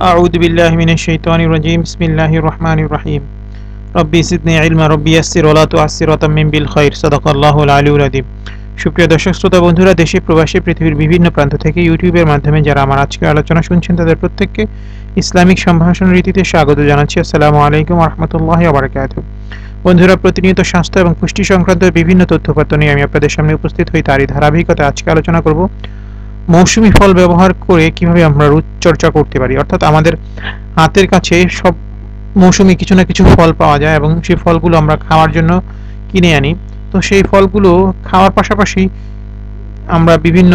أعوذ بالله من الشيطان الرجيم بسم الله الرحمن الرحيم ربي زدني علما ربي يسر ولا تعسر وتمم بالخير صدق الله العلي العظيم সুপ্রিয় দর্শক শ্রোতা বন্ধুরা, দেশে প্রবাসী পৃথিবীর বিভিন্ন প্রান্ত থেকে ইউটিউবের মাধ্যমে যারা আমার আজকের আলোচনা শুনছেন তাদের প্রত্যেককে ইসলামিক সম্ভাষণ রীতিতে স্বাগত জানাচ্ছি। আসসালামু আলাইকুম ওয়া রাহমাতুল্লাহি ওয়া বারাকাতুহু। বন্ধুরা, প্রতিনিয়ত স্বাস্থ্য এবং পুষ্টি সংক্রান্ত বিভিন্ন তথ্যপত্র নিয়ে আমি আপনাদের সামনে উপস্থিত হই। তারই ধারাবাহিকতায় আজকে আলোচনা করব মৌসুমী ফল ব্যবহার করে কিভাবে আমরা রূপচর্চা করতে পারি। অর্থাৎ আমাদের হাতের কাছে সব মৌসুমী কিছু না কিছু ফল পাওয়া যায় এবং সেই ফলগুলো আমরা খাওয়ার জন্য কিনে আনি। তো সেই ফলগুলো খাওয়ার পাশাপাশি আমরা বিভিন্ন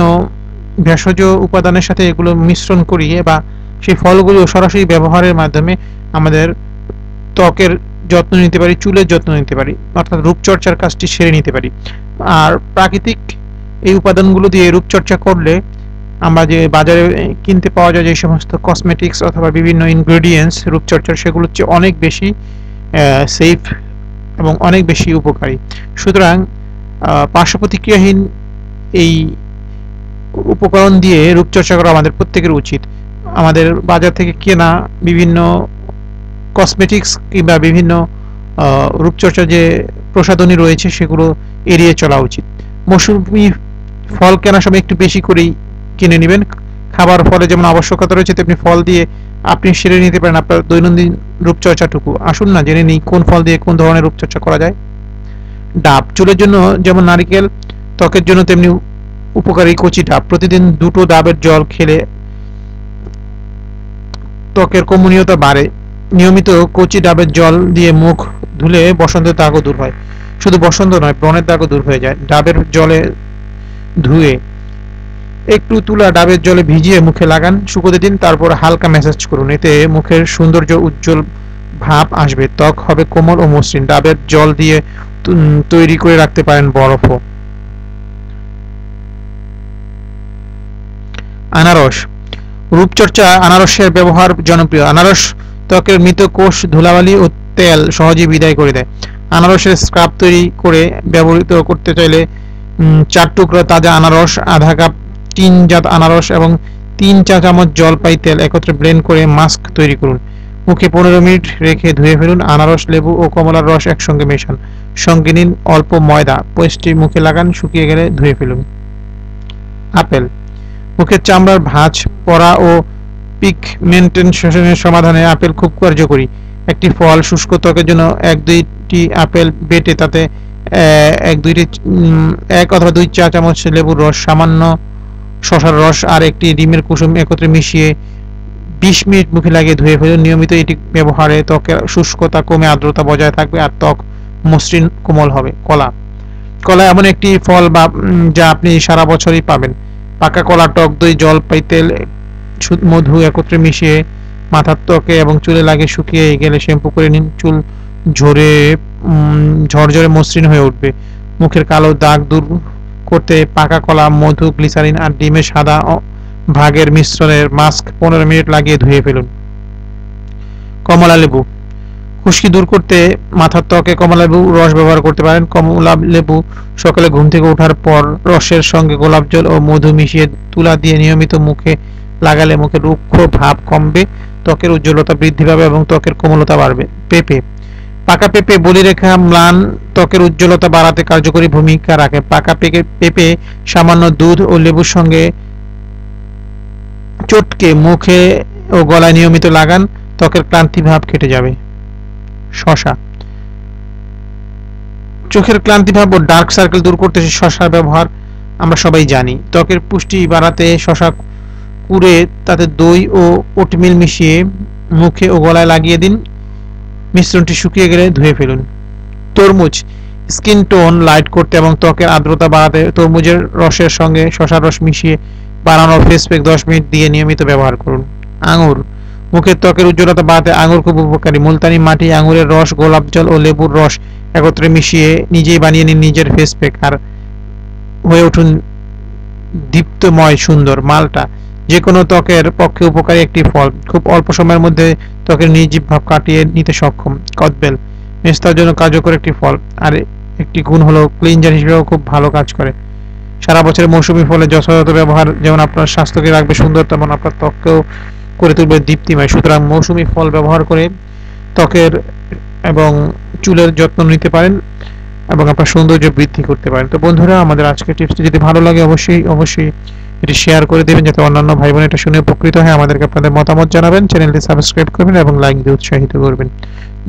ভেষজ উপাদানের সাথে এগুলো মিশ্রণ করিয়ে বা সেই ফলগুলো সরাসরি ব্যবহারের মাধ্যমে আমাদের ত্বকের যত্ন নিতে পারি, চুলের যত্ন নিতে পারি, অর্থাৎ রূপচর্চার কাজটি সেরে নিতে পারি। আর প্রাকৃতিক এই উপাদানগুলো দিয়ে রূপচর্চা করলে আমরা যে বাজারে কিনতে পাওয়া যায় যে সমস্ত কসমেটিক্স অথবা বিভিন্ন ইনগ্রেডিয়েন্টস রূপচর্চার, সেগুলো হচ্ছে অনেক বেশি সেফ এবং অনেক বেশি উপকারী। সুতরাং পার্শ্ব প্রতিক্রিয়াহীন এই উপকরণ দিয়ে রূপচর্চা করা আমাদের প্রত্যেকের উচিত। আমাদের বাজার থেকে কেনা বিভিন্ন কসমেটিক্স কিংবা বিভিন্ন রূপচর্চার যে প্রসাধনী রয়েছে সেগুলো এড়িয়ে চলা উচিত। মৌসুমী ফল কেনার সময় একটু বেশি করেই কিনে নেবেন। খাবার ফলে যেমন আবশ্যকতা রয়েছে তেমনি ফল দিয়ে আপনি সেরে নিতে পারেন আপনার দৈনন্দিন রূপচর্চাটুকু। আসুন না জেনে নিই কোন ফল দিয়ে কোন ধরনের রূপচর্চা করা যায়। ডাব চুলের জন্য যেমন নারকেল, ত্বকের জন্য তেমনি উপকারী কচি ডাব। প্রতিদিন 2টো ডাবের জল খেলে ত্বকের কমনীয়তা বাড়ে। নিয়মিত কচি ডাবের জল দিয়ে মুখ ধুলে বসন্তের দাগও দূর হয়। শুধু বসন্ত নয়, ব্রণের দাগও দূর হয়ে যায়। ডাবের জলে ধুয়ে একটু তুলা ডাবের জলে ভিজিয়ে মুখে লাগান, শুকোতে দিন, তারপর হালকা ম্যাসাজ করুন। এতে মুখের সৌন্দর্য উজ্জ্বল ভাব আসবে, ত্বক হবে কোমল ও মসৃণ। ডাবের জল দিয়ে তৈরি করে রাখতে পারেন বরফও। আনারস রূপচর্চা আনারসের ব্যবহার জনপ্রিয়। আনারস ত্বকের মৃত কোষ, ধুলাবালি ও তেল সহজেই বিদায় করে দেয়। আনারসের স্ক্রাব তৈরি করে ব্যবহৃত করতে চাইলে 4 টুকরো তাজা আনারস, আধা কাপ টিনজাত আনারস এবং 3 চা চামচ জলপাই তেল একত্রে ব্লেন্ড করে মাস্ক তৈরি করুন। মুখে 15 মিনিট রেখে ধুয়ে ফেলুন। আনারস, লেবু ও কমলার রস একসঙ্গে মেশান। সঙ্গে নিন অল্প ময়দা, পেস্টটি মুখে লাগান, শুকিয়ে গেলে ধুয়ে ফেলুন। আপেল মুখের চামড়ার ভাঁজ, পড়া ও পিগমেন্টেশনের সমাধানে আপেল খুব কার্যকরী একটি ফল। শুষ্ক ত্বকের জন্য 1-2টি আপেল বেটে তাতে 1 অথবা 2 চা চামচ লেবুর রস, সামান্য শসার রস আর একটি ডিমের কুসুম একত্রে মিশিয়ে 20 মিনিট মুখে লাগিয়ে ধুয়ে ফেলুন। নিয়মিত এটি ব্যবহারে ত্বকের শুষ্কতা কমে আর্দ্রতা বজায় থাকবে আর ত্বক মসৃণ কোমল হবে। কলা এমন একটি ফল যা আপনি সারা বছরই পাবেন। পাকা কলা, টক দই, জলপাই তেল, মধু একত্রে মিশিয়ে মাথার ত্বকে এবং চুলে লাগিয়ে শুকিয়ে গেলে শ্যাম্পু করে নিন। চুল ঝরঝরে মসৃণ হয়ে উঠবে। মুখের কালো দাগ দূর করতে পাকা কলা, মধু, গ্লিসারিন আর ডিমের সাদা ভাগের মিশ্রণের মাস্ক 15 মিনিট লাগিয়ে ধুয়ে ফেলুন। কমলা লেবু খুশকি দূর করতে মাথার ত্বকে কমলা লেবু রস ব্যবহার করতে পারেন। কমলা লেবু সকালে ঘুম থেকে ওঠার পর রসের সঙ্গে গোলাপ জল ও মধু মিশিয়ে তুলা দিয়ে নিয়মিত মুখে লাগালে মুখে রুক্ষ ভাব কমবে, ত্বকের উজ্জ্বলতা বৃদ্ধি পাবে এবং ত্বকের কোমলতা বাড়বে। পেঁপে পাকা পেঁপে বলিরেখা, ম্লান ত্বকের উজ্জ্বলতা বাড়াতে কার্যকরী ভূমিকা রাখে। পাকা পেঁপে সামান্য দুধ ও লেবুর সঙ্গে চটকে মুখে ও গলায় নিয়মিত লাগান, ত্বকের ক্লান্তি ভাব কেটে যাবে। শসা চোখের ক্লান্তি ভাব ও ডার্ক সার্কেল দূর করতে শসার ব্যবহার আমরা সবাই জানি। ত্বকের পুষ্টি বাড়াতে শসা কুড়ে তাতে দই ও ওটমিল মিশিয়ে মুখে ও গলায় লাগিয়ে দিন। মিশ্রণটি শুকিয়ে গেলে ধুয়ে ফেলুন। তরমুজ স্কিন টোন লাইট করতে এবং ত্বকের আর্দ্রতা বাড়াতে তরমুজের রসের সঙ্গে শসার রস মিশিয়ে বানানো ফেস প্যাক 10 মিনিট দিয়ে নিয়মিত ব্যবহার করুন। আঙুর মুখের ত্বকের উজ্জ্বলতা বাড়াতে আঙুর খুব উপকারী। মুলতানি মাটি, আঙুরের রস, গোলাপ জল ও লেবুর রস একত্রে মিশিয়ে নিজেই বানিয়ে নিন নিজের ফেস প্যাক আর হয়ে উঠুন দীপ্তময় সুন্দর। মালটা যে কোনো ত্বকের পক্ষে উপকারী একটি ফল, খুব অল্প সময়ের মধ্যে ত্বকের নির্জীব ভাব কাটিয়ে নিতে সক্ষম। কদবেল মেস্তার জন্য কার্যকর একটি ফল আর একটি গুণ হলো ক্লিনজার হিসেবেও খুব ভালো কাজ করে। সারা বছরের মৌসুমী ফলের যথাযথ ব্যবহার যেমন আপনার স্বাস্থ্যকে রাখবে সুন্দর, তেমন আপনার ত্বককেও করে তুলবে দীপ্তিময়। সুতরাং মৌসুমী ফল ব্যবহার করে ত্বকের এবং চুলের যত্ন নিতে পারেন এবং আপনার সৌন্দর্য বৃদ্ধি করতে পারেন। তো বন্ধুরা, আমাদের আজকের টিপসটি যদি ভালো লাগে অবশ্যই এটি শেয়ার করে দেবেন, যাতে অন্যান্য ভাই বোন এটা শুনে উপকৃত হয়। আমাদেরকে আপনাদের মতামত জানাবেন, চ্যানেলটি সাবস্ক্রাইব করবেন এবং লাইক দিয়ে উৎসাহিত করবেন।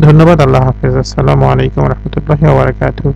ধন্যবাদ। আল্লাহ হাফেজ। আসসালামু আলাইকুম রহমতুল্লাহি ওয়া বারাকাতুহু।